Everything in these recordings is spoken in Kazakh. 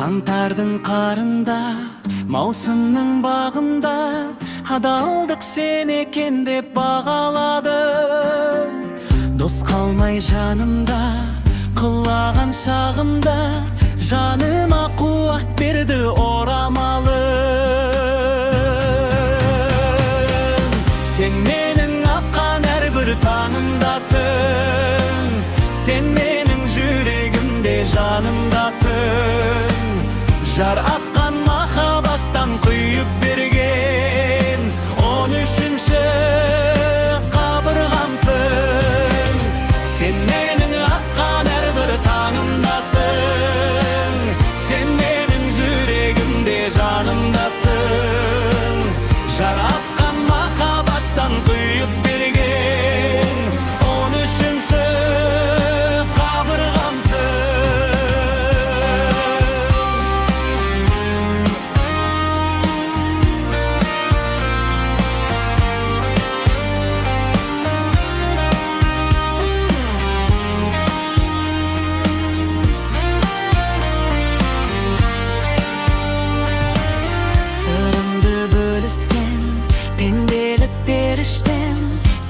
Қаңтардың қарында, маусымның бағында, адалдық сен екен деп бағаладым. Дос қалмай жанымда, құлаған шағымда, жаныма қуат берді орамалым. Сен менің аққан әрбір таңымдасың, сен менің жүрегімде жанымдасың. Жар атқан махаббаттан құйып берген 13-ші қабырғамсың. Сен менің аққан әрбір таңымдасың, сен менің жүрегімде жанымдасың. Жар атқан махаббаттан құйып берген 13-ші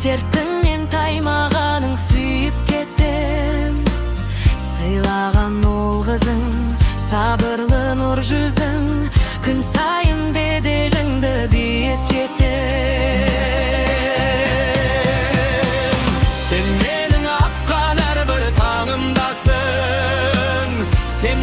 сертіңнен таймағаның сүйіп кеттім. Сыйлаған ол қызың, сабырлы нұр жүзің, күн сайын беделіңді биіктетем. Сен менің аққан әрбір таңымдасың, сен